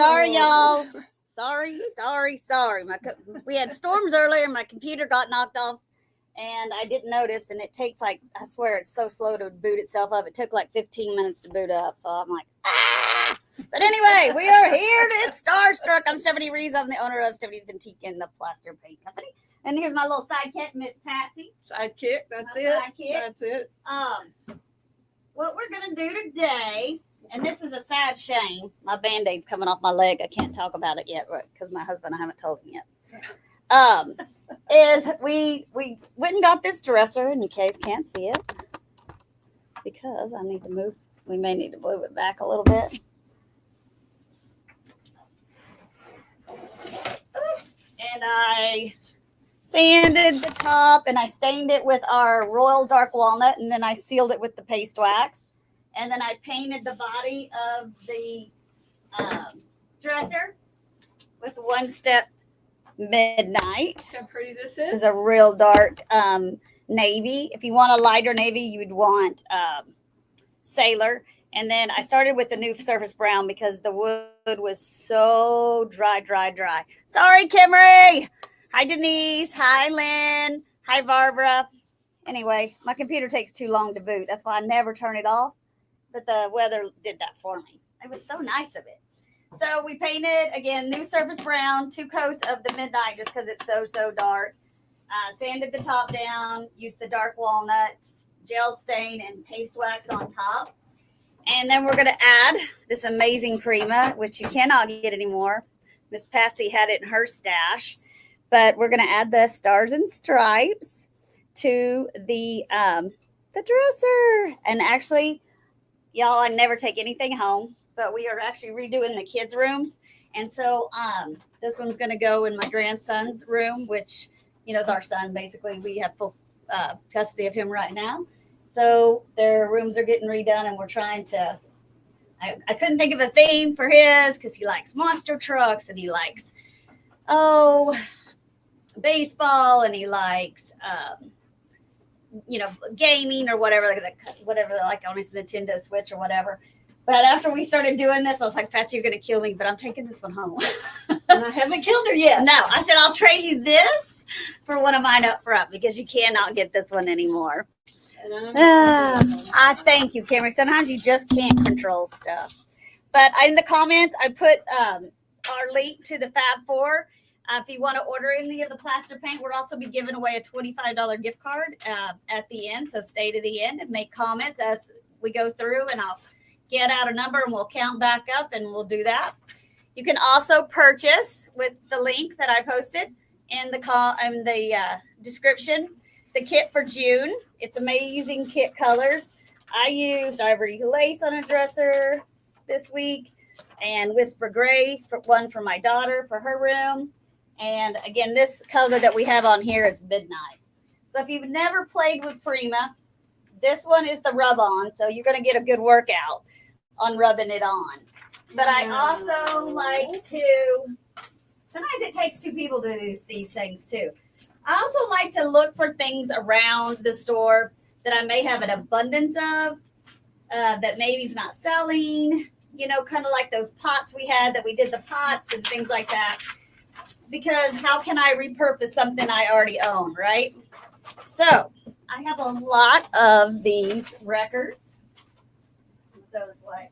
Sorry, y'all. Sorry. We had storms earlier. My computer got knocked off, and I didn't notice. And it takes I swear, it's so slow to boot itself up. It took 15 minutes to boot up. So I'm like, ah. But anyway, we are here. It's Starstruck. I'm Stephanie Reeves. I'm the owner of Stephanie's Boutique in the Plaster Paint Company. And here's my little sidekick, Miss Patsy. Sidekick. That's it. What we're gonna do today. And this is a sad shame. My Band-Aid's coming off my leg. I can't talk about it yet because my husband, I haven't told him yet. Is we went and got this dresser, and you guys can't see it because I need to move. We may need to move it back a little bit. And I sanded the top, and I stained it with our Royal Dark Walnut, and then I sealed it with the paste wax. And then I painted the body of the dresser with One Step Midnight. How pretty this is. This is a real dark navy. If you want a lighter navy, you would want Sailor. And then I started with the new surface brown because the wood was so dry. Sorry, Kimmery. Hi, Denise. Hi, Lynn. Hi, Barbara. Anyway, my computer takes too long to boot. That's why I never turn it off. But the weather did that for me. It was so nice of it. So we painted, again, new surface brown, 2 coats of the Midnight just because it's so dark. Sanded the top down, used the dark walnut, gel stain, and paste wax on top. And then we're going to add this amazing Prima, which you cannot get anymore. Miss Patsy had it in her stash. But we're going to add the Stars and Stripes to the dresser. And actually, y'all, I never take anything home, but we are actually redoing the kids' rooms. And so this one's going to go in my grandson's room, which, is our son, basically. We have full custody of him right now. So their rooms are getting redone, and we're trying to, I couldn't think of a theme for his because he likes monster trucks, and he likes, baseball, and he likes, gaming or whatever like on his Nintendo Switch or whatever. But after we started doing this, I was like, Patsy, you're going to kill me, but I'm taking this one home. And I haven't killed her yet. No, I said, I'll trade you this for one of mine up front because you cannot get this one anymore. I thank you, Cameron. Sometimes you just can't control stuff. But in the comments, I put our link to the Fab Four. If you want to order any of the plaster paint, we'll also be giving away a $25 gift card at the end. So stay to the end and make comments as we go through, and I'll get out a number and we'll count back up, and we'll do that. You can also purchase with the link that I posted in the description the kit for June. It's amazing kit colors. I used Ivory Lace on a dresser this week, and Whisper Gray for one for my daughter for her room. And again, this color that we have on here is Midnight. So if you've never played with Prima, this one is the rub on. So you're going to get a good workout on rubbing it on. But I also like to, sometimes it takes 2 people to do these things too. I also like to look for things around the store that I may have an abundance of, that maybe's not selling, kind of like those pots we had that we did the pots and things like that. Because how can I repurpose something I already own, right? So I have a lot of these records. Those I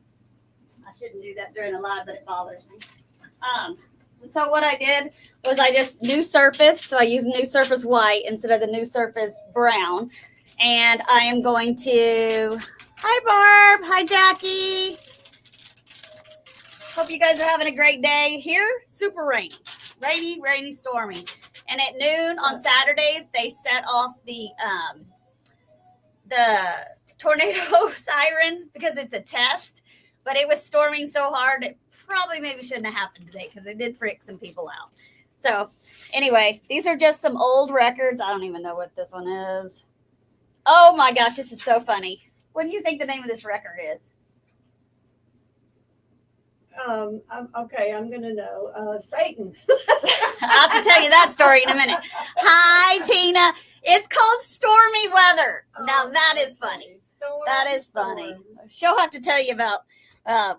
shouldn't do that during the live, but it bothers me. So what I did was I just new surface. So I used new surface white instead of the new surface brown. And I am going to, hi Barb, hi Jackie. Hope you guys are having a great day. Here, super rainy. Rainy, stormy. And at noon on Saturdays, they set off the tornado sirens because it's a test. But it was storming so hard, it probably maybe shouldn't have happened today because it did freak some people out. So anyway, these are just some old records. I don't even know what this one is. Oh my gosh, this is so funny. What do you think the name of this record is? Okay, I'm going to know. Satan. I'll have to tell you that story in a minute. Hi, Tina. It's called Stormy Weather. Now that is funny. That is funny. She'll have to tell you about.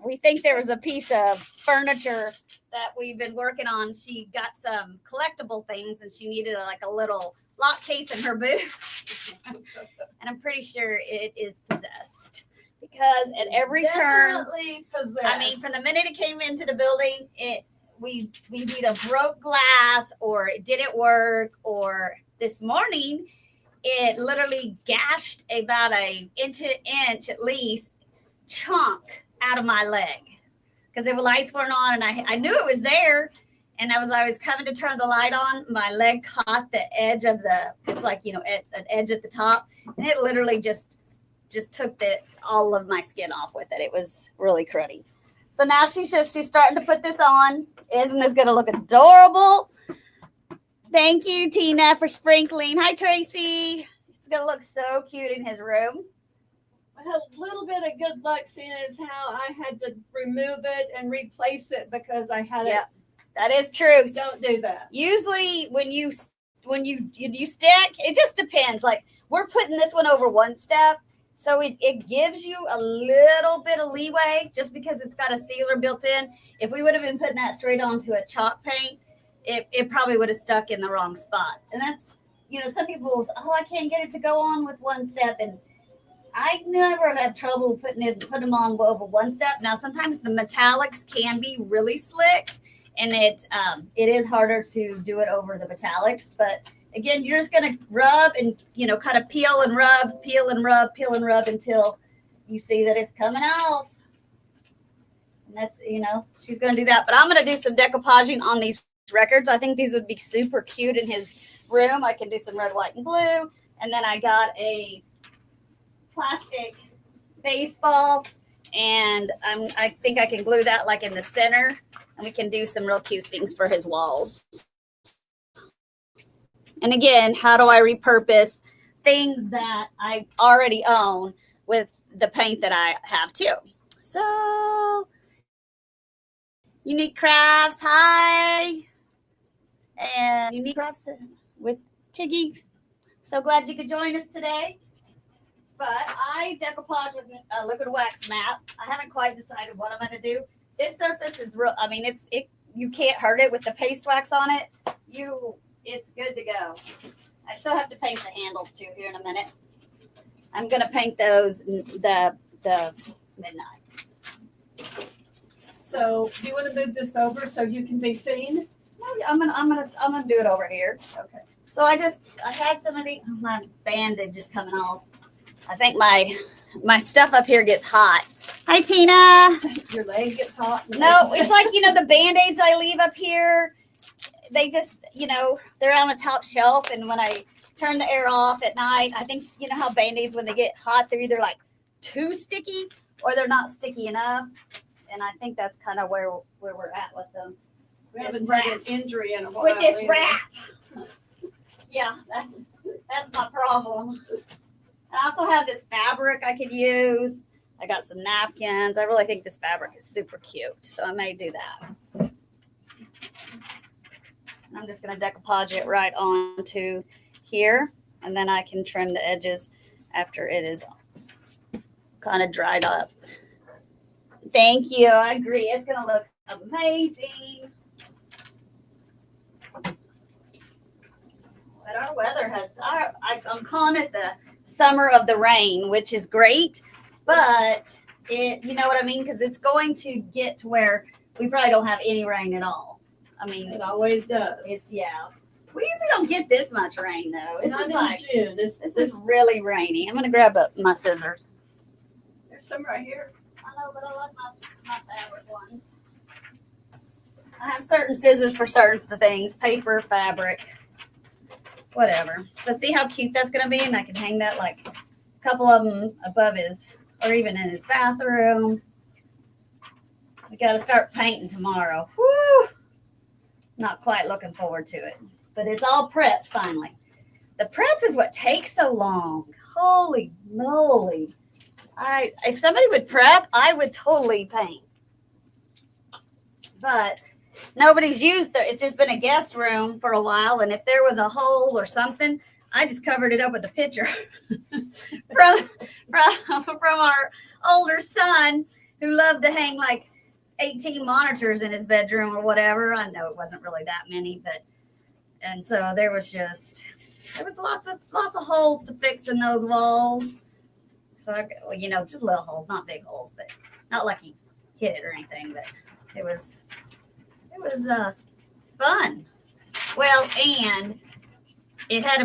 We think there was a piece of furniture that we've been working on. She got some collectible things, and she needed a little lock case in her booth. And I'm pretty sure it is possessed because at every turn, I mean, from the minute it came into the building, we either broke glass or it didn't work, or this morning it literally gashed about an inch at least chunk out of my leg because the lights weren't on, and I knew it was there, and I was coming to turn the light on, my leg caught the edge of it's like, an edge at the top, and it literally just took all of my skin off with it. It was really cruddy. So now she's starting to put this on. Isn't this going to look adorable? Thank you, Tina, for sprinkling. Hi, Tracy. It's going to look so cute in his room. I had a little bit of good luck seeing as how I had to remove it and replace it because I had it. That is true. Don't do that. Usually when you stick, it just depends. Like, we're putting this one over one step, so it gives you a little bit of leeway just because it's got a sealer built in. If we would have been putting that straight onto a chalk paint, it probably would have stuck in the wrong spot. And that's, some people will say, I can't get it to go on with one step. And I never have had trouble putting them on over one step. Now, sometimes the metallics can be really slick, and it is harder to do it over the metallics. But again, you're just going to rub and, kind of peel and rub until you see that it's coming off. And that's, she's going to do that. But I'm going to do some decoupaging on these records. I think these would be super cute in his room. I can do some red, white, and blue. And then I got a plastic baseball, and I think I can glue that like in the center, and we can do some real cute things for his walls. And again, how do I repurpose things that I already own with the paint that I have too? So, Unique Crafts, hi. And Unique Crafts with Tiggy. So glad you could join us today. But I decoupage with a liquid wax mat. I haven't quite decided what I'm going to do. This surface is real. I mean, you can't hurt it with the paste wax on it. It's good to go. I still have to paint the handles too here in a minute. I'm going to paint those the midnight. So, do you want to move this over so you can be seen? No, I'm gonna do it over here. Okay. So I had some of my bandage is coming off. I think my stuff up here gets hot. Hi, Tina. Your leg gets hot. No, it's like, the Band-Aids I leave up here, they just, they're on a top shelf. And when I turn the air off at night, I think, how Band-Aids, when they get hot, they're either like too sticky or they're not sticky enough. And I think that's kind of where we're at with them. We haven't had an injury in a while. With this wrap. Yeah, that's my problem. I also have this fabric I could use. I got some napkins. I really think this fabric is super cute, so I may do that. I'm just going to decoupage it right onto here, and then I can trim the edges after it is kind of dried up. Thank you. I agree. It's going to look amazing. But our weather I'm calling it the summer of the rain, which is great, but you know what I mean? Because it's going to get to where we probably don't have any rain at all. I mean, it always does. We usually don't get this much rain though. Not in June. This is really rainy. I'm going to grab my scissors. There's some right here. I know, but I like my fabric ones. I have certain scissors for certain things, paper, fabric, whatever. But see how cute that's going to be? And I can hang that like a couple of them above or even in his bathroom. We got to start painting tomorrow. Woo! Not quite looking forward to it, but it's all prepped finally. The prep is what takes so long. Holy moly. If somebody would prep, I would totally paint. But nobody's used it. It's just been a guest room for a while. And if there was a hole or something, I just covered it up with a picture from our older son who loved to hang like 18 monitors in his bedroom or whatever. I know it wasn't really that many, but and so there was lots of holes to fix in those walls. So just little holes, not big holes, but not like he hit it or anything. But it was fun. Well, and it has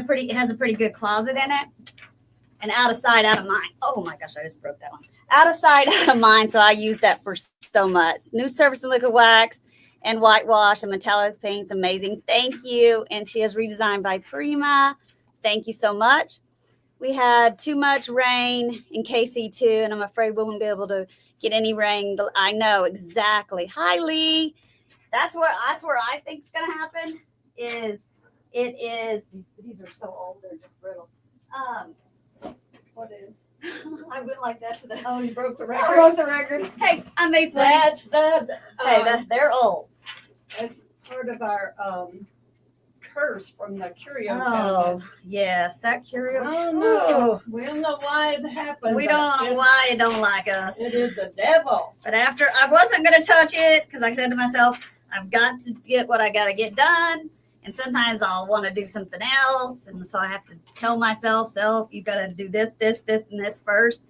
a pretty good closet in it, and out of sight, out of mind. Oh my gosh, I just broke that one. Out of sight, out of mind. So I use that for so much. New Surface and Liquid Wax and whitewash and metallic paints, amazing. Thank you. And she is redesigned by Prima. Thank you so much. We had too much rain in KC2, and I'm afraid we won't be able to get any rain. I know exactly. Hi, Lee. That's where I think it's gonna happen. These are so old, they're just brittle. What is? I went like that to the. Oh, you broke the I record. broke the record. Hey, I made plans. They're old. That's part of our curse from the curio Oh cabinet. yes, that curio. Oh no, we don't know why it happened. We don't know why it don't like us. It is the devil. But after I wasn't gonna touch it because I said to myself, I've got to get what I got to get done. And sometimes I'll want to do something else. And so I have to tell myself, you got to do this, and this first.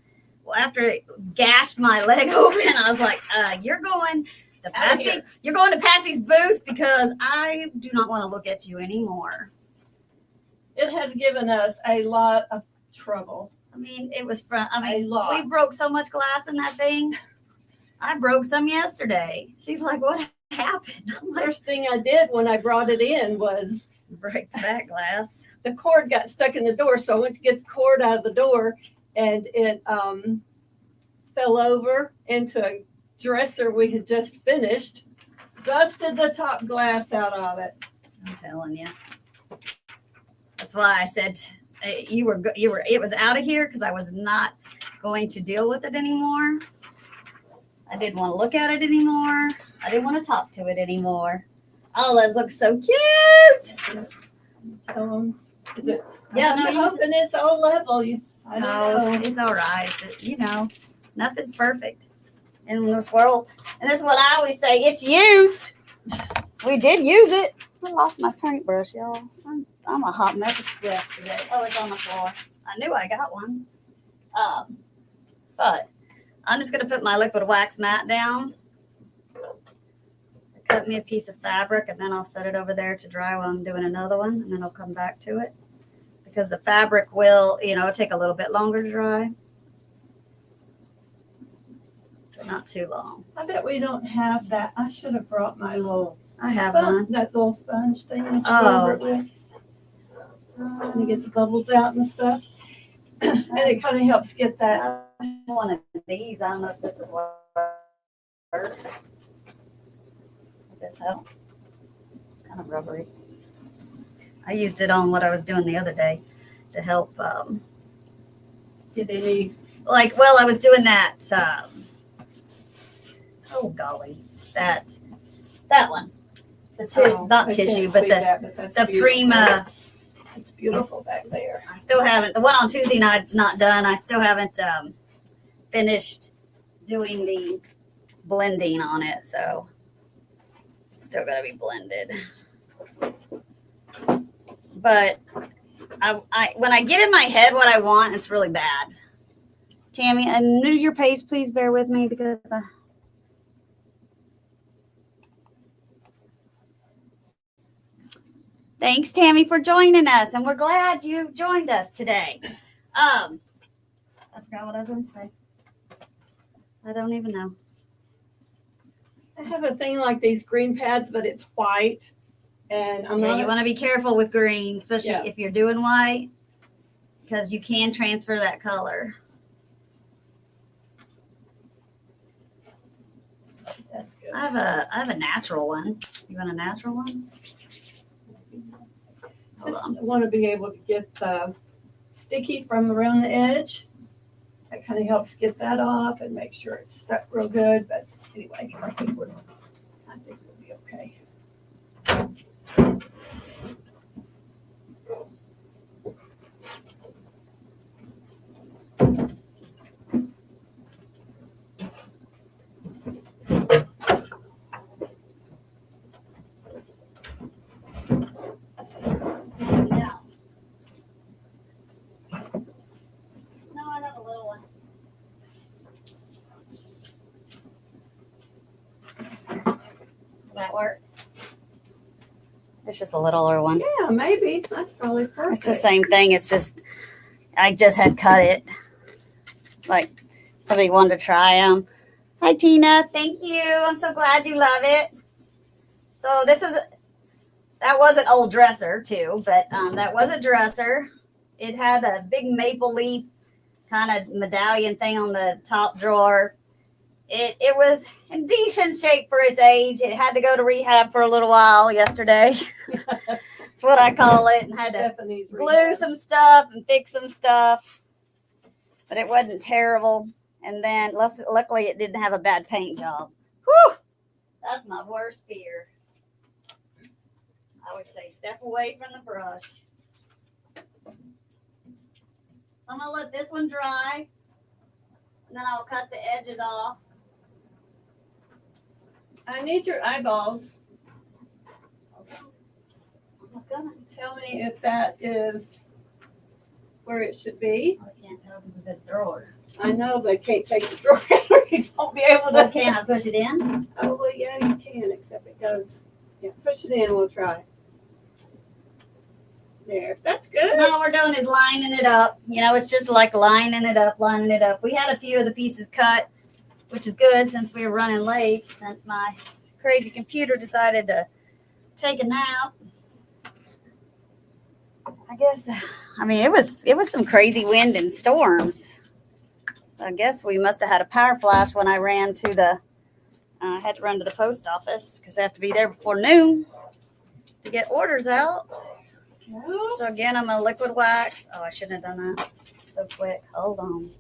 Well, after it gashed my leg open, I was like, you're going to Patsy. You're going to Patsy's booth because I do not want to look at you anymore. It has given us a lot of trouble. I mean, it was fun. I mean, A lot. we broke so much glass in that thing. I broke some yesterday. She's like, what happened? I'm like, First thing I did when I brought it in was break the back glass. the cord got stuck in the door. So I went to get the cord out of the door, and it fell over into a dresser we had just finished, busted the top glass out of it. I'm telling you. That's why I said it was out of here because I was not going to deal with it anymore. I didn't want to look at it anymore. I didn't want to talk to it anymore. Oh, it looks so cute. Is it? Yeah, I'm no, hoping it's all level. I don't know. it's all right. But, nothing's perfect in this world. And that's what I always say. It's used. We did use it. I lost my paintbrush, y'all. I'm a hot mess today. Oh, it's on the floor. I knew I got one. But I'm just going to put my liquid wax mat down. Cut me a piece of fabric, and then I'll set it over there to dry while I'm doing another one, and then I'll come back to it. Because the fabric will, take a little bit longer to dry. But not too long. I bet we don't have that. I should have brought my little I have one. that little sponge thing that you Oh. cover it with. And you get the bubbles out and stuff. And it kind of helps get that. One of these. I don't know if this will work. This help. It's kind of rubbery. I used it on what I was doing the other day to help. Get any. I was doing that. Oh golly, that one. Not tissue, but the Prima. It's beautiful back there. I still haven't. The one on Tuesday night's not done. I still haven't finished doing the blending on it, so it's still got to be blended. But I when I get in my head what I want, it's really bad. Tammy, I'm new to your page. Please bear with me because. Thanks, Tammy, for joining us, and we're glad you joined us today. I forgot what I was going to say. I don't even know. I have a thing like these green pads, but it's white. And You want to be careful with green, especially if you're doing white, because you can transfer that color. That's good. I have a natural one. You want a natural one? Hold Just on. want to be able to get the sticky from around the edge. That kind of helps get that off and make sure it's stuck real good. But anyway, I think we'll be okay. that work? It's just a littler one. Yeah, maybe. That's probably perfect. It's the same thing. It's just, I just had cut it. Like somebody wanted to try them. Hi, Tina. Thank you. I'm so glad you love it. So that was an old dresser too, but that was a dresser. It had a big maple leaf kind of medallion thing on the top drawer. It was in decent shape for its age. It had to go to rehab for a little while yesterday. That's what I call it. And had to Stephanie's glue rehab. some stuff and fix some stuff. But it wasn't terrible. And then luckily it didn't have a bad paint job. Whew! That's my worst fear. I would say step away from the brush. I'm gonna let this one dry. And then I'll cut the edges off. I need your eyeballs. I'm gonna. Tell me if that is where it should be. I can't tell because of this drawer. I know, but I can't take the drawer out. You won't be able Well, to. can I push it in? Oh, well, yeah, you can, except it goes. Yeah, push it in. We'll try. There. That's good. All we're doing is lining it up. You know, it's just like lining it up. We had a few of the pieces cut, which is good since we were running late, since my crazy computer decided to take a nap. I guess, I mean, it was some crazy wind and storms. I guess we must have had a power flash when I ran to I had to run to the post office because I have to be there before noon to get orders out. No. So again, I'm gonna liquid wax. Oh, I shouldn't have done that so quick. Hold on. Is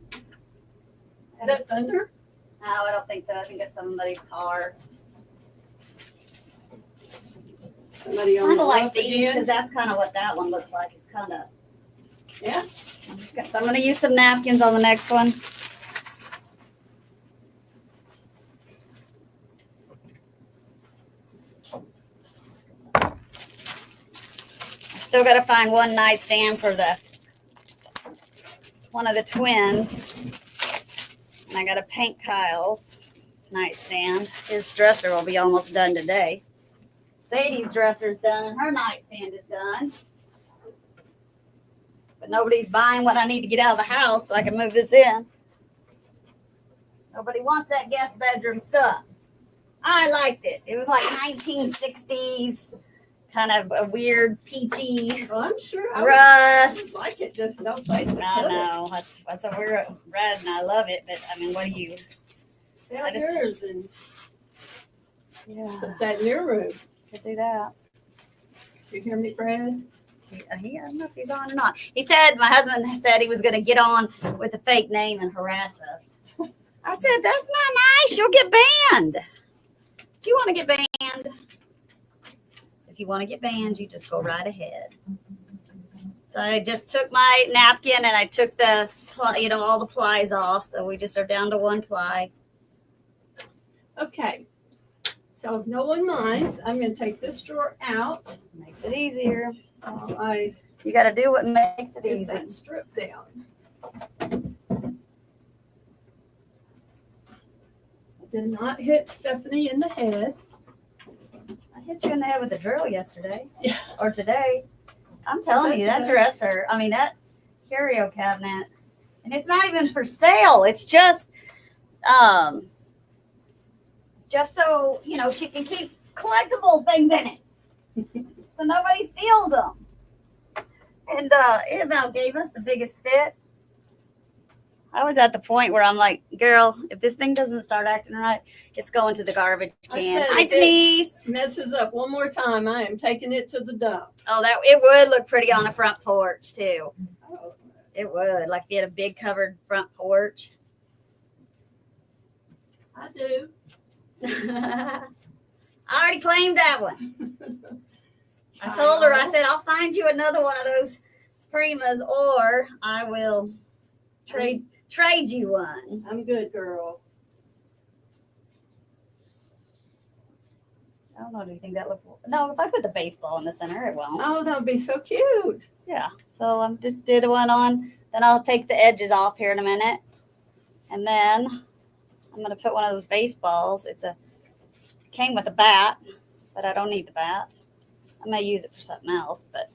that thunder? No, I don't think so. I think it's somebody's car. Somebody on Kind the of like roof these because again? that's kind of what that one looks like. It's kind of. Yeah. So I'm gonna use some napkins on the next one. Still got to find one nightstand for one of the twins. And I got to paint Kyle's nightstand. His dresser will be almost done today. Sadie's dresser's done and her nightstand is done. But nobody's buying what I need to get out of the house so I can move this in. Nobody wants that guest bedroom stuff. I liked it. It was like 1960s. Kind of a weird peachy Well, I'm sure I rust. would like it, just no place to I put it. know that's what we're read, and I love it. But I mean, what do you? Sell I just- yours and Yeah, put that in your room. could do that. You hear me, Fred? I don't know if he's on or not. He said my husband said he was going to get on with a fake name and harass us. I said that's not nice. You'll get banned. Do you want to get banned? If you want to get banned, you just go right ahead. So I just took my napkin and I took the, all the plies off. So we just are down to one ply. Okay. So if no one minds, I'm going to take this drawer out. Makes it easier. While I You got to do what makes it get easy. that strip down. I did not hit Stephanie in the head. I hit you in the head with a drill yesterday. Yeah. Or today. I'm telling you, that dresser, that curio cabinet, and it's not even for sale. It's just so, she can keep collectible things in it. So nobody steals them. And Isabel gave us the biggest fit. I was at the point where I'm like, girl, if this thing doesn't start acting right, it's going to the garbage can. I said Hi, it- Denise. Messes up one more time, I am taking it to the dump. Oh, it would look pretty on a front porch too. Oh, It would, like if you had a big covered front porch. I do. I already claimed that one. I told her, I said, I'll find you another one of those Primas, or I will trade you one. I'm good, girl. I don't know. Do you think that looks? No, if I put the baseball in the center, it won't. Oh, that would be so cute. Yeah. So I'm just did one on. Then I'll take the edges off here in a minute, and then I'm gonna put one of those baseballs. Came with a bat. but I don't need the bath. I may use it for something else, but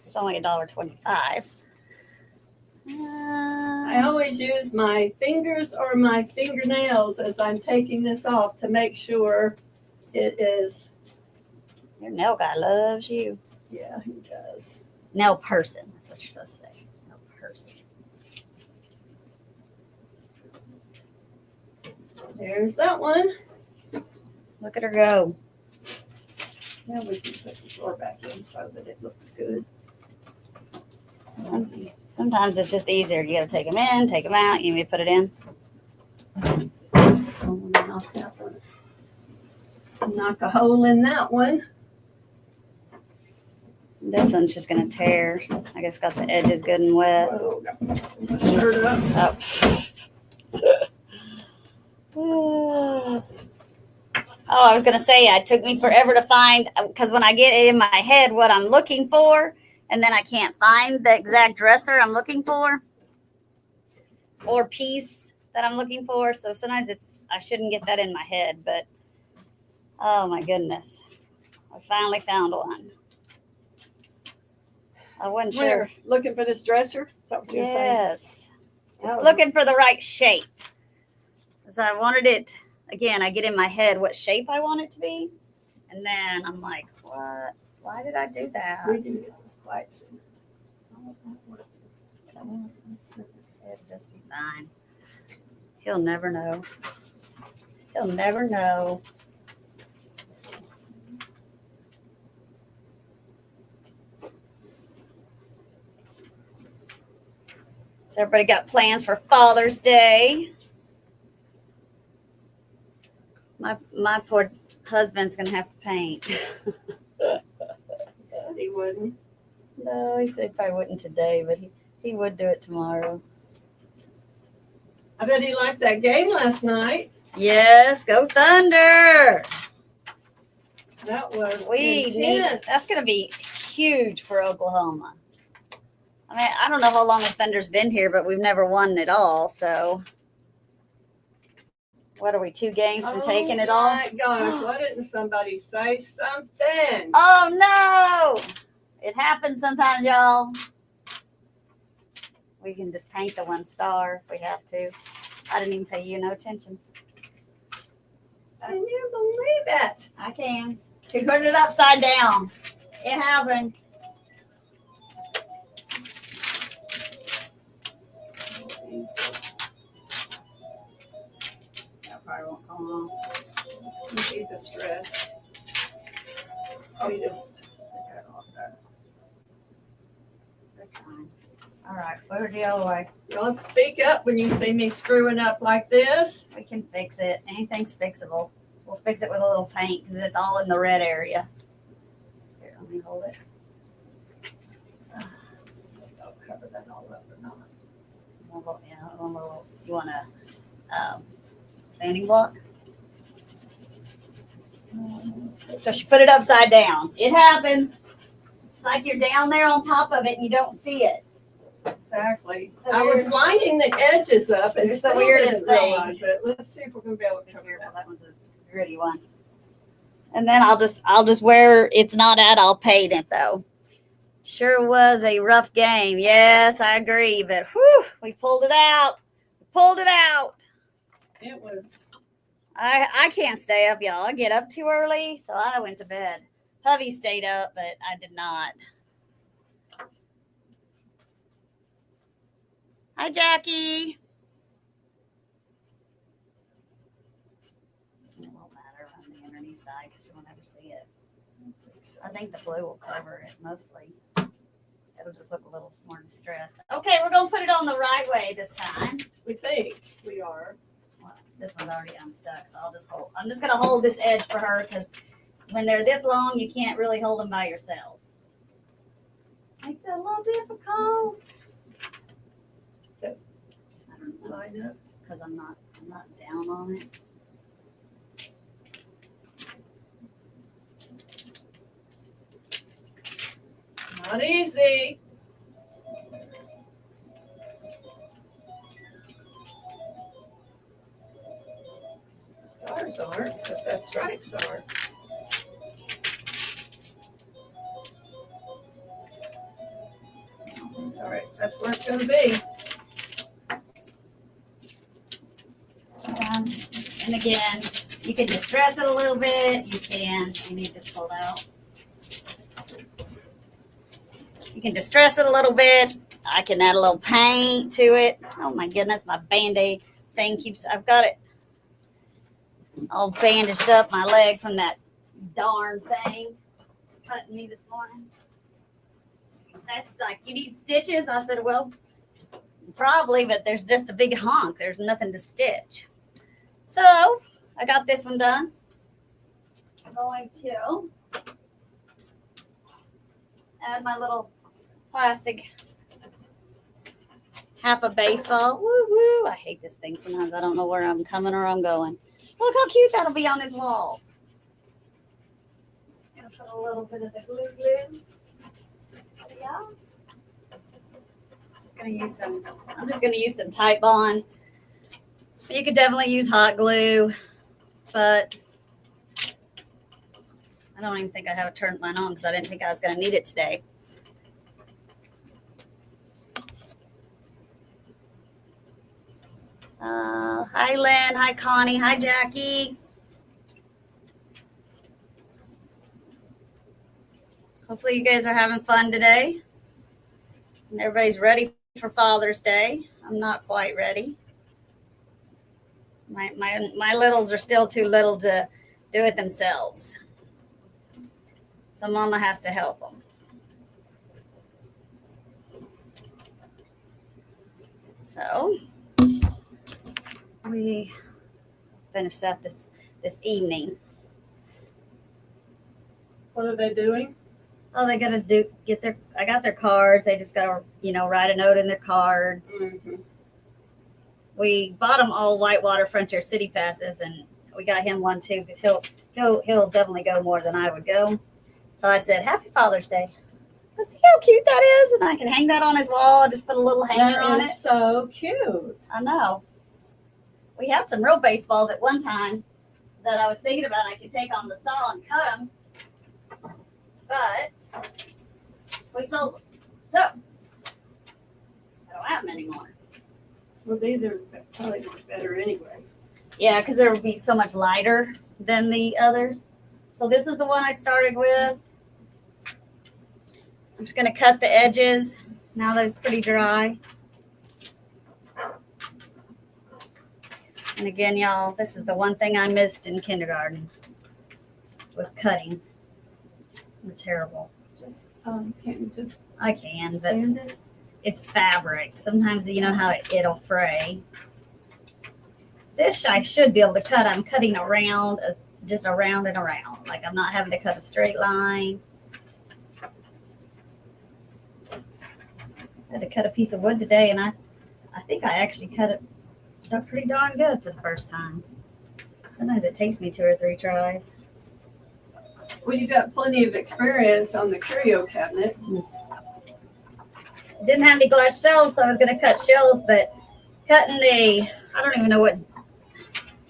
it's only $1.25. I always use my fingers or my fingernails as I'm taking this off to make sure it is. Your nail guy loves you. Yeah, he does. Nail person. That's what you're supposed to say. Nail person. There's that one. Look at her go. Now we can put the drawer back in so that it looks good. Sometimes it's just easier. You got to take them in, take them out. You need to put it in. So I'm gonna knock that one. Knock a hole in that one. This one's just going to tear. I guess got the edges good and wet. Whoa, got my shirt up. Oh. Oh, I was going to say, it took me forever to find, because when I get it in my head what I'm looking for, and then I can't find the exact dresser I'm looking for or piece that I'm looking for. So sometimes I shouldn't get that in my head, but oh my goodness. I finally found one. I wasn't sure. Where? Looking for this dresser? Is that what you're saying? Yes. Just Oh. looking for the right shape. Because I wanted it, again, I get in my head what shape I want it to be. And then I'm like, what? Why did I do that? We didn't get this quite soon. It'll just be fine. He'll never know. He'll never know. So everybody got plans for Father's Day. My poor husband's gonna have to paint. Said he wouldn't. No, he said he probably wouldn't today, but he would do it tomorrow. I bet he liked that game last night. Yes, go Thunder! That was We need intense. that's gonna be huge for Oklahoma. I mean, I don't know how long the Thunder's been here, but we've never won it all. So, what are we? 2 games from taking it all? Oh my gosh! Why didn't somebody say something? Oh no! It happens sometimes, y'all. We can just paint the 1 star if we have to. I didn't even pay you no attention. Can you believe it? I can. He put it upside down. It happened. That probably won't come on. It's gonna be the stress. Oh, you just. They're trying. All right, put it the other way. Y'all speak up when you see me screwing up like this. We can fix it. Anything's fixable. We'll fix it with a little paint because it's all in the red area. Here, let me hold it. I'll cover that all up or not. You want a sanding block? So she put it upside down. It happens. It's like you're down there on top of it and you don't see it. Exactly. So I was lining the edges up and It's the still weirdest didn't thing. realize it. Let's see if we're gonna be able to Be cover careful, that. that one's a gritty one. And then I'll just where it's not at, I'll paint it though. Sure was a rough game. Yes, I agree. But whew, we pulled it out. We pulled it out. It was. I can't stay up, y'all. I get up too early, so I went to bed. Hubby stayed up, but I did not. Hi, Jackie. It won't matter on the underneath side because you won't ever see it. I think the blue will cover it mostly. It'll just look a little more distressed. Okay, we're going to put it on the right way this time. We think we are. Well, this one's already unstuck, so I'll just hold. I'm just going to hold this edge for her because when they're this long, you can't really hold them by yourself. Makes it a little difficult. So, I don't know line up. because I'm not down on it. Not easy. stars aren't, but the stripes are. All right, that's where it's gonna be. And again, you can distress it a little bit. You need this pulled out. You can distress it a little bit. I can add a little paint to it. Oh my goodness, my Band-Aid thing I've got it all bandaged up my leg from that darn thing cutting me this morning. That's like, you need stitches? I said, well, probably, but there's just a big honk. There's nothing to stitch. So I got this one done. I'm going to add my little plastic half a baseball. Woo woo. I hate this thing sometimes. I don't know where I'm coming or I'm going. Look how cute that'll be on this wall. Just gonna put a little bit of the glue. Yeah. I'm just gonna use some Tite Bond. You could definitely use hot glue, but I don't even think I have turned mine on because I didn't think I was gonna need it today. Hi, Lynn. Hi, Connie. Hi, Jackie. Hopefully you guys are having fun today. And everybody's ready for Father's Day. I'm not quite ready. My littles are still too little to do it themselves. So Mama has to help them. So we finished that this evening. What are they doing? Oh, they gotta I got their cards. They just gotta, write a note in their cards. Mm-hmm. We bought them all Whitewater Frontier City passes, and we got him one too because he'll definitely go more than I would go. So I said, "Happy Father's Day." Let's see how cute that is, and I can hang that on his wall. I just put a little hanger on it. That is so cute. I know. We had some real baseballs at one time that I was thinking about. I could take on the saw and cut them, but we sold them. So I don't have them anymore. Well, these are probably much better anyway. Yeah, because there will be so much lighter than the others. So this is the one I started with. I'm just going to cut the edges now that it's pretty dry. And again, y'all, this is the one thing I missed in kindergarten was cutting. I'm terrible. Can't you just I can, but sand it? it's fabric. Sometimes you know how it'll fray. This I should be able to cut. I'm cutting around, just around and around. Like I'm not having to cut a straight line. I had to cut a piece of wood today, and I think I actually cut it pretty darn good for the first time. Sometimes it takes me 2 or 3 tries. Well, you got plenty of experience on the curio cabinet. Didn't have any glass shelves, so I was going to cut shelves, but cutting I don't even know what,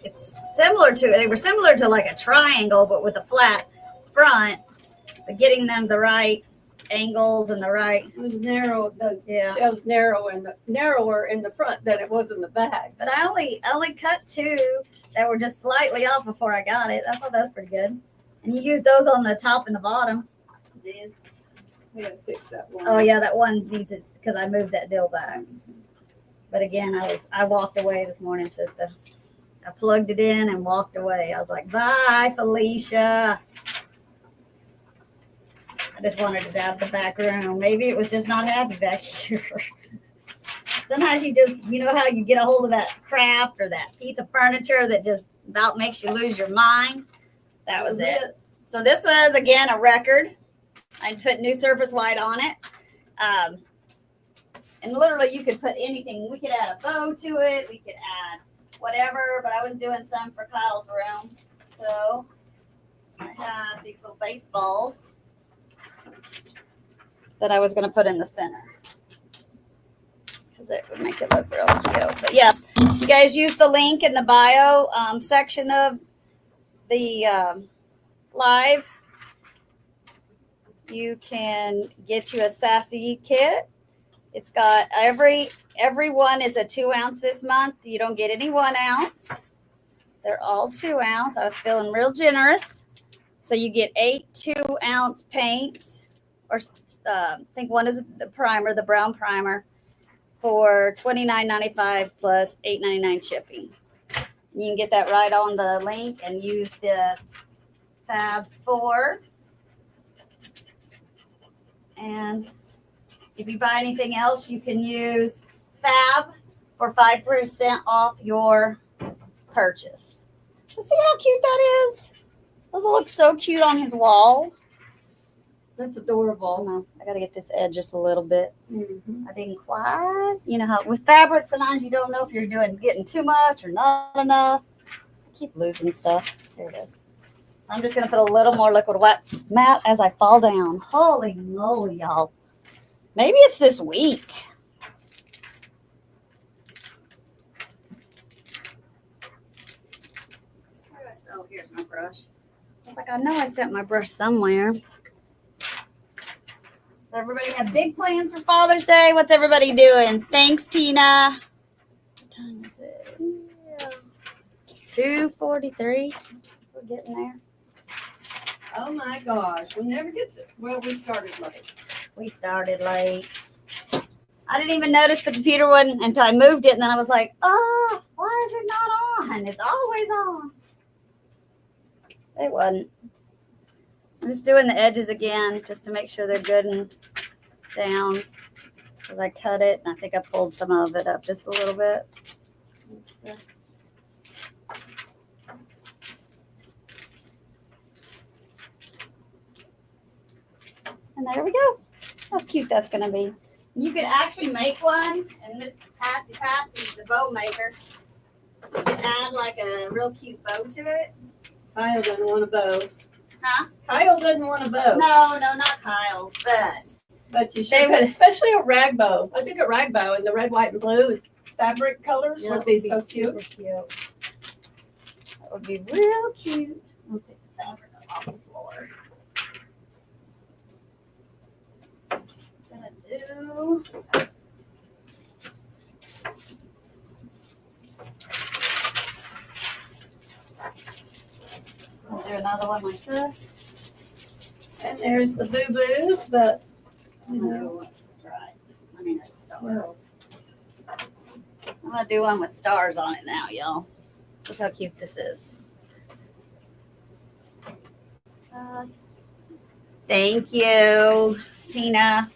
they were similar to like a triangle, but with a flat front, but getting them the right angles and the right. It was narrow. The shelves narrower in the front than it was in the back. But I only cut 2 that were just slightly off before I got it. I thought that was pretty good. And you use those on the top and the bottom. Then we had to fix that one. Oh yeah, that one needs it because I moved that deal back. But again, I walked away this morning, sister. I plugged it in and walked away. I was like, bye, Felicia. I just wanted it out of the back room. Maybe it was just not happy back here. Sometimes you just, how you get a hold of that craft or that piece of furniture that just about makes you lose your mind. That was it. So this was, again, a record. I put new surface white on it. And literally you could put anything. We could add a bow to it. We could add whatever, but I was doing some for Kyle's room. So I have these little baseballs that I was going to put in the center because it would make it look real cute. But yeah, you guys use the link in the bio section of the live, you can get you a Sassy kit. It's got every one is a 2 ounce this month. You don't get any 1 ounce. They're all 2 ounce. I was feeling real generous. So you get 8 2 ounce paints, or I think one is the primer, the brown primer, for $29.95 plus $8.99 shipping. You can get that right on the link and use the Fab 4. And if you buy anything else, you can use Fab for 5% off your purchase. See how cute that is? Does it look so cute on his wall? That's Oh adorable. no, I gotta get this edge just a little bit. Mm-hmm. I didn't quite. You know how with fabric sometimes you don't know if you're getting too much or not enough. I keep losing stuff. Here it is. I'm just gonna put a little more liquid wax matte as I fall down. Holy moly, y'all. Maybe it's this week. Oh, here's my brush. I was like, I know I set my brush somewhere. So everybody have big plans for Father's Day. What's everybody doing? Thanks, Tina. What time is it? Yeah. 2:43. We're getting there. Oh my gosh, we never get there. Well, we started late. We started late. I didn't even notice the computer one until I moved it, and then I was like, oh, why is it not on? It's always on. It wasn't. I'm just doing the edges again just to make sure they're good and down. Because I cut it, and I think I pulled some of it up just a little bit. And there we go. How cute that's going to be. You could actually make one, and this Patsy's the bow maker. You could add like a real cute bow to it. Kyle doesn't want a bow. Huh? Kyle doesn't want a bow. No, not Kyle's, But you should, especially a rag bow. I think a rag bow in the red, white, and blue fabric colors would be so cute. That would be real cute. I'll pick the fabric up off the floor. Gonna do. I'll do another one like this. And there's the boo-boos, but I'm gonna do one with stripe. I mean, it's star. I'm gonna do one with stars on it now, y'all. Look how cute this is. Thank you, Tina.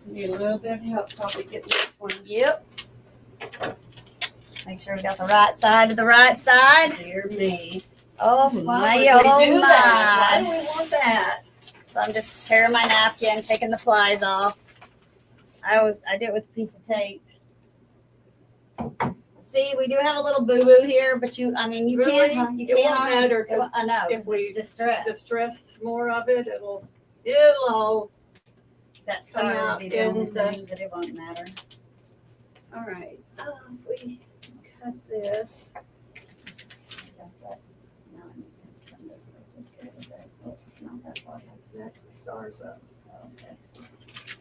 need a little bit of help probably getting this one. Yep. Make sure we got the right side to the right side. Dear me. Oh Why my, would we oh do that? Why my. do we want that? So I'm just tearing my napkin, taking the plies off. I did it with a piece of tape. See, we do have a little boo-boo here, but you Really? can't. You It can't. won't matter, 'cause I know. if we it's distress. distress more of it, it'll all. That star come would be the out only in the- thing, but it won't matter. All right. If we cut this. No, oh, not that far. That stars up. Okay.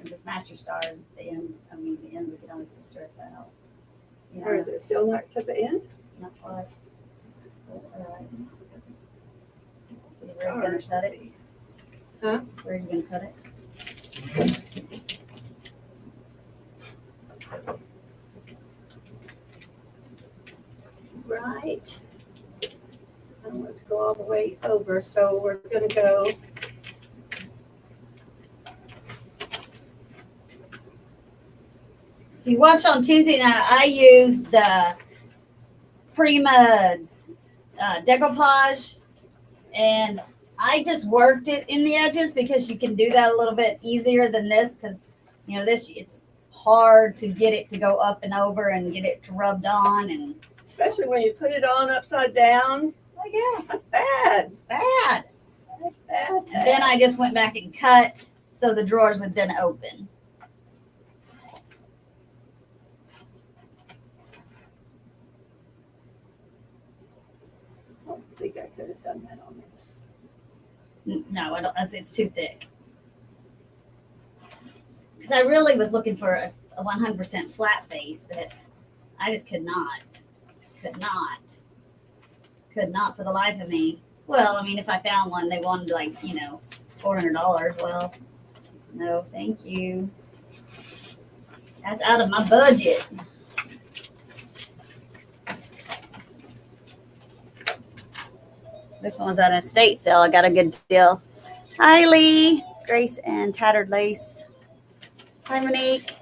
And just match your stars at the end. The end, we can always distress that out. Or is it still not to the end? Not quite. That's all right. Where are you gonna cut it? Huh? Where are you gonna cut it? Right. And let's go all the way over. So we're gonna go. If you watch on Tuesday night, I used the Prima decoupage, and I just worked it in the edges because you can do that a little bit easier than this because, this it's hard to get it to go up and over and get it rubbed on. And Especially when you put it on upside down. oh, yeah, That's bad. it's bad. That's bad. And then I just went back and cut so the drawers would then open. don't think I could have done that on this. No, I don't. It's too thick. Because I really was looking for a 100% flat face, but I just could not for the life of me. Well, I mean, if I found one, they wanted like, $400. Well, no, thank you. That's out of my budget. This one's at an estate sale. I got a good deal. Hi, Lee, Grace, and Tattered Lace. Hi, Monique.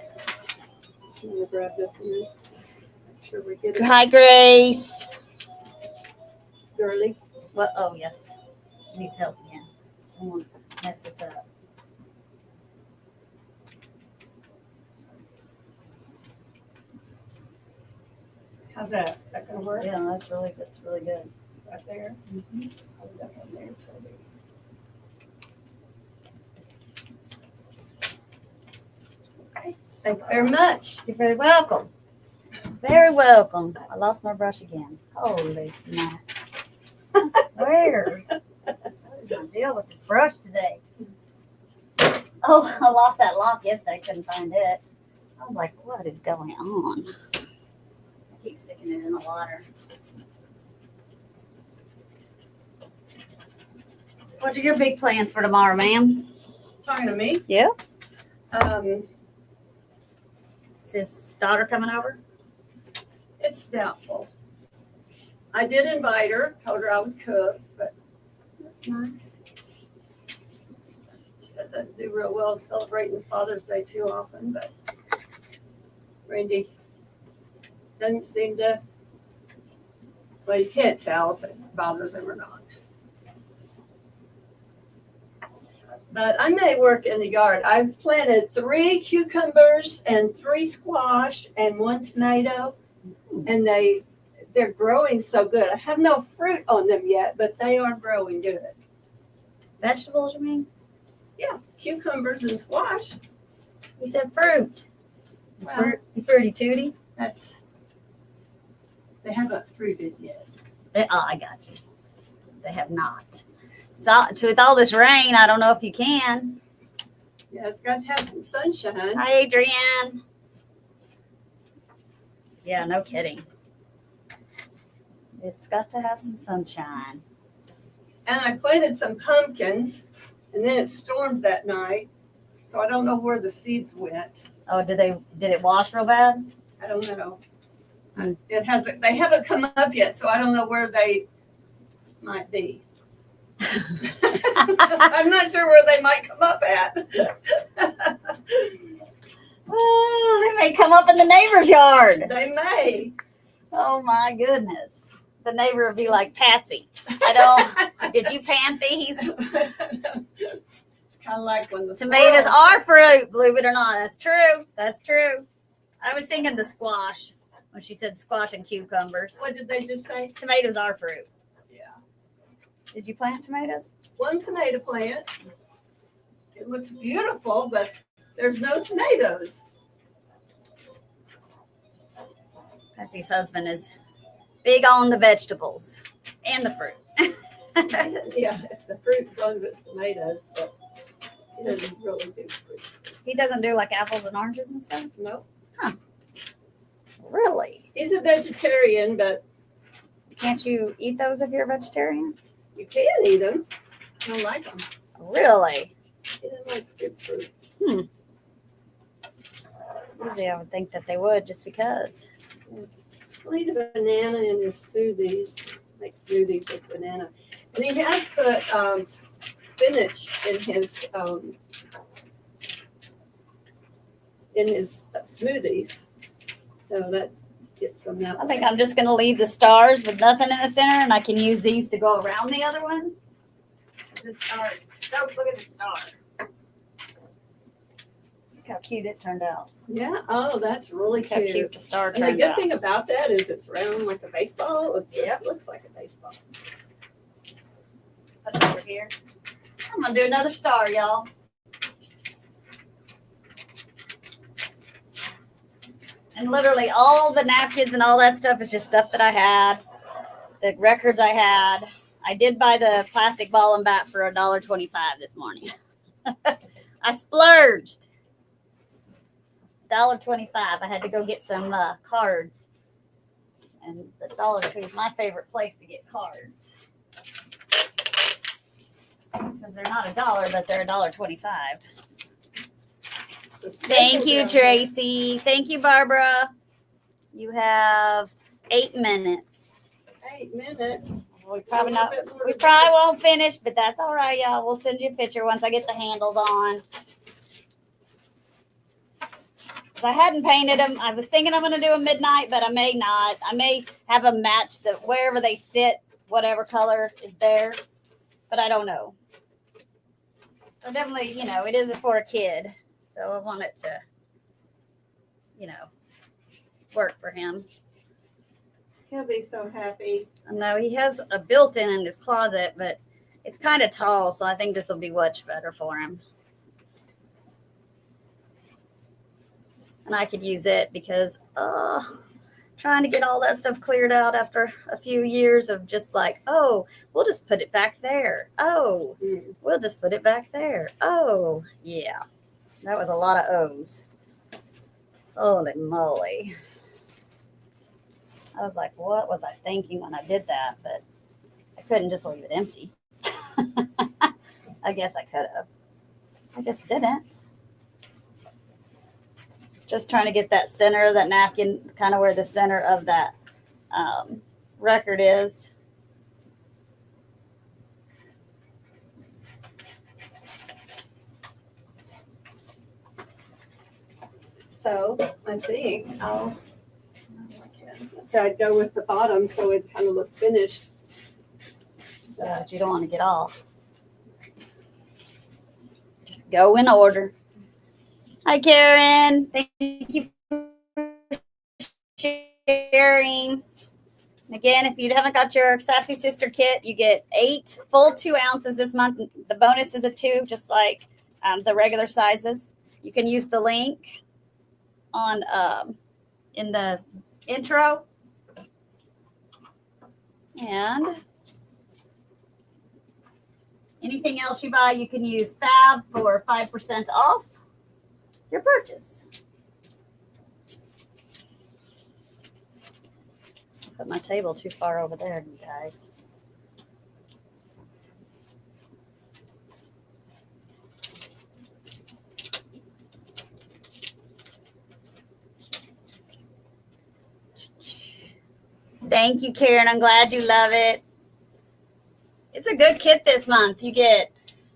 I'm gonna grab this one. Make sure we get it. Hi, Grace. Girly. Well, oh yeah, she needs help again. She don't want to mess this up. How's that? That gonna work? Yeah, that's really good. Right there. Hold that one there, Toby. Okay. Thank you very much. You're very welcome. Very welcome. I lost my brush again. Holy smacks. I swear. What is my deal with this brush today? Oh, I lost that lock yesterday. I couldn't find it. I was like, what is going on? I keep sticking it in the water. What are your big plans for tomorrow, ma'am? Talking to me? Yeah. Um, Is his daughter coming over? it's doubtful. I did invite her, told her I would cook, but That's nice. she doesn't do real well celebrating Father's Day too often, but Randy doesn't seem to, well, you can't tell if it bothers him or not. But I may work in the yard. I've planted 3 cucumbers and 3 squash and 1 tomato, and they're growing so good. I have no fruit on them yet, but they are growing good. Vegetables, you mean? Yeah, cucumbers and squash. You said fruit. Well, You fruity tooty. They haven't fruited yet. I got you. They have not. So, with all this rain, I don't know if you can. Yeah, it's got to have some sunshine. Hi, Adrienne. Yeah, no kidding. It's got to have some sunshine. And I planted some pumpkins, and then it stormed that night, so I don't know where the seeds went. Oh, did it wash real bad? I don't know. Hmm. They haven't come up yet, so I don't know where they might be. I'm not sure where they might come up at. Oh, they may come up in the neighbor's yard. They may. Oh my goodness. The neighbor would be like, Patsy, did you plant these? It's kind of like when the Tomatoes squirrels- are fruit, believe it or not. That's true. That's true. I was thinking the squash when she said squash and cucumbers. What did they just say? Tomatoes are fruit. Yeah. Did you plant tomatoes? 1 tomato plant. It looks beautiful, but there's no tomatoes. Patsy's husband is big on the vegetables and the fruit. Yeah, the fruit as long as it's tomatoes, but he doesn't really do fruit. He doesn't do like apples and oranges and stuff? No. Really? He's a vegetarian, but Can't you eat those if you're a vegetarian? you can eat them. I don't like them. Really? He doesn't like good fruit. Usually I would think that they would just because. He'll eat a banana in his smoothies. Make smoothies with banana. And he has put spinach in his smoothies. So that gets some that I think way. I'm just going to leave the stars with nothing in the center, and I can use these to go around the other ones. This star is so, look at the star. Look how cute it turned out. Yeah. Oh, that's really Look how cute. cute the star And the turned good out. thing about that is it's round like a baseball. It just Yep. looks like a baseball. Put it over here. I'm going to do another star, y'all. And literally all the napkins and all that stuff is just stuff that I had. the records I had. I did buy the plastic ball and bat for $1.25 this morning. I splurged. $1.25. I had to go get some cards. And the Dollar Tree is my favorite place to get cards. Because they're not $1, but they're $1.25. Thank you, Tracy. Thank you, Barbara. You have 8 minutes. 8 minutes. We probably won't finish, but that's all right, y'all. We'll send you a picture once I get the handles on. I hadn't painted them. I was thinking I'm going to do a midnight, but I may not. I may have them match the wherever they sit, whatever color is there, but I don't know. So definitely, it is for a kid, so I want it to, work for him. He'll be so happy. I know he has a built-in in his closet, but it's kind of tall, so I think this will be much better for him. And I could use it because trying to get all that stuff cleared out after a few years of just like, oh, we'll just put it back there. Oh, we'll just put it back there. Oh, yeah. That was a lot of O's. Holy moly. I was like, what was I thinking when I did that? But I couldn't just leave it empty. I guess I could have. I just didn't. Just trying to get that center of that napkin, kind of where the center of that record is. So I think I'd go with the bottom so it kind of looked finished. But you don't want to get off. Just go in order. Hi, Karen. Thank you for sharing. Again, if you haven't got your Sassy Sister kit, you get 8 full 2 ounces this month. The bonus is a 2, just like the regular sizes. You can use the link on in the intro. And anything else you buy, you can use Fab for 5% off your purchase. Put my table too far over there, you guys. Thank you, Karen. I'm glad you love it. It's a good kit this month. You get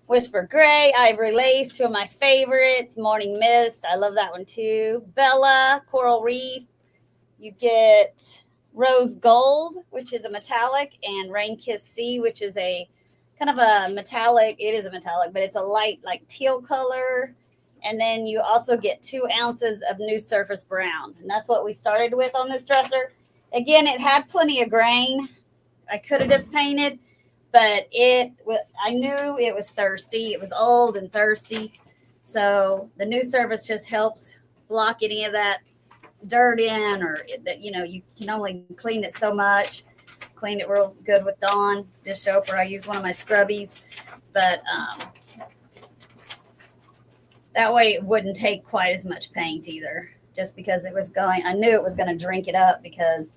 Whisper Gray, Ivory Lace, 2 of my favorites. Morning Mist, I love that one too. Bella, Coral Reef. You get Rose Gold, which is a metallic, and Rain Kiss Sea, which is a kind of a metallic. It is a metallic, but it's a light like teal color. And then you also get 2 ounces of New Surface Brown. And that's what we started with on this dresser. Again, it had plenty of grain. I could have just painted, but I knew it was thirsty. It was old and thirsty. So the New Surface just helps block any of that dirt in, or that, you can only clean it so much. Cleaned it real good with Dawn dish soap, or I use one of my scrubbies. But that way it wouldn't take quite as much paint either, just because I knew it was going to drink it up, because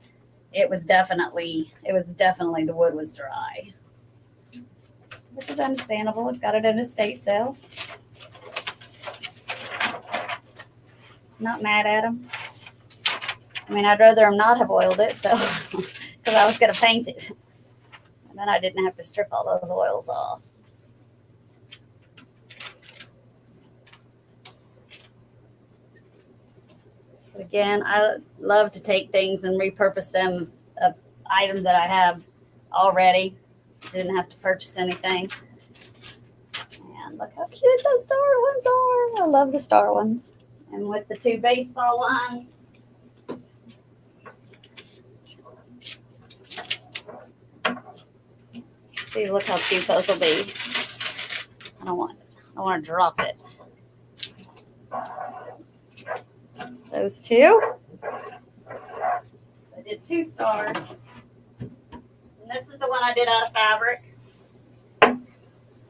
it was definitely the wood was dry, which is understandable. I've got it at an estate sale. Not mad at them. I mean, I'd rather them not have oiled it, so because I was going to paint it, and then I didn't have to strip all those oils off. But again, I love to take things and repurpose them of items that I have already. Didn't have to purchase anything. And look how cute those star ones are. I love the star ones. And with the 2 baseball ones. See, look how cute those will be. I don't want to drop it. Those 2. I did 2 stars. the one I did out of fabric. And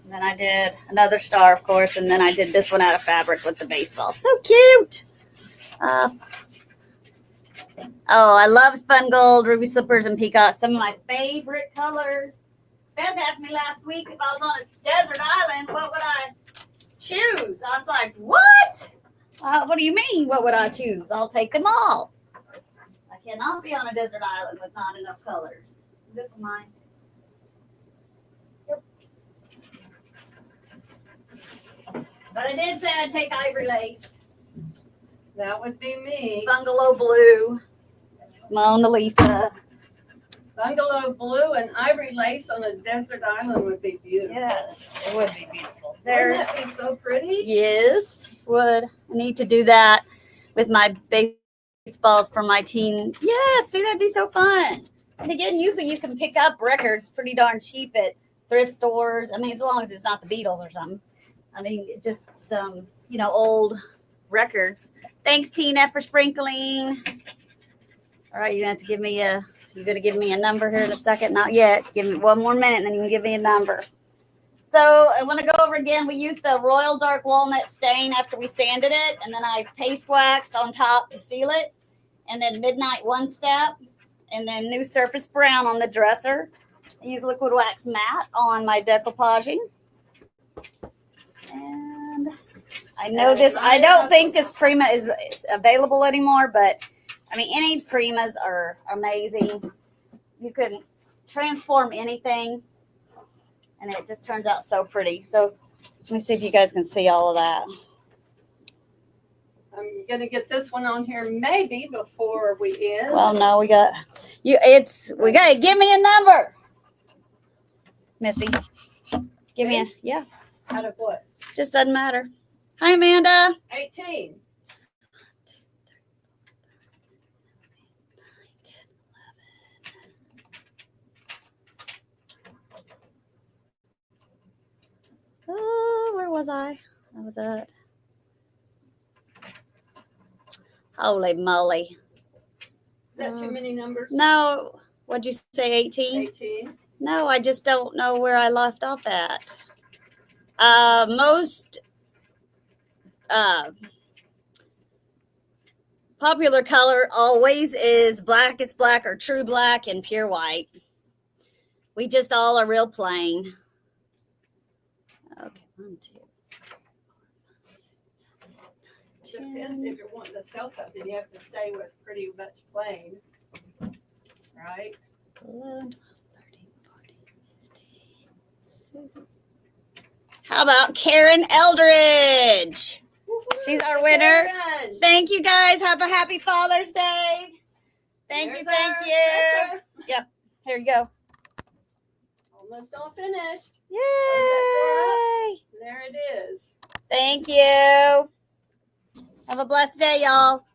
then I did another star, of course, and then I did this one out of fabric with the baseball. So cute. Oh, I love spun gold, ruby slippers, and peacock. Some of my favorite colors. Beth asked me last week if I was on a desert island, what would I choose? I was like, what? What do you mean, what would I choose? I'll take them all. I cannot be on a desert island with not enough colors. Is this mine? Yep. But I did say I'd take ivory lace. That would be me. Bungalow blue. Mona Lisa. Bungalow blue and ivory lace on a desert island would be beautiful. Yes, it would be beautiful. Wouldn't that be so pretty? Yes, would. I need to do that with my baseballs for my team. Yeah, see, that'd be so fun. And again, usually you can pick up records pretty darn cheap at thrift stores. I mean, as long as it's not the Beatles or something. I mean, just some, old records. Thanks, Tina, for sprinkling. All right, you're going to give me a number here in a second? Not yet. Give me 1 more minute, and then you can give me a number. So I want to go over again. We used the Royal Dark Walnut stain after we sanded it, and then I paste waxed on top to seal it, and then Midnight One Step, and then New Surface Brown on the dresser. I use liquid wax matte on my decoupaging. And I know this, I don't think this Prima is available anymore, but I mean, any Primas are amazing. You can transform anything, and it just turns out so pretty. So let me see if you guys can see all of that. I'm gonna get this one on here maybe before we end. Well, no, we got give me a number, Missy. Give me a Out of what? Just doesn't matter. Hi, Amanda. 18. Oh, where was I? That was it. Holy moly. Is that too many numbers? No. What'd you say, 18? 18. No, I just don't know where I left off at. Most popular color always is blackest black or true black and pure white. We just all are real plain. Okay, 1, 2, 3, 4, 5, 6, 7, 8, 9, 10. Depends if you're wanting to sell something, you have to stay with pretty much plain. Right? 11, 12, 13, 14, 15, 16. How about Karen Eldridge? She's our winner. Karen. Thank you guys. Have a happy Father's Day. Thank There's you. Thank our- you. there's our- Yep. Here you go. Almost all finished. Yay. There it is. Thank you. Have a blessed day, y'all.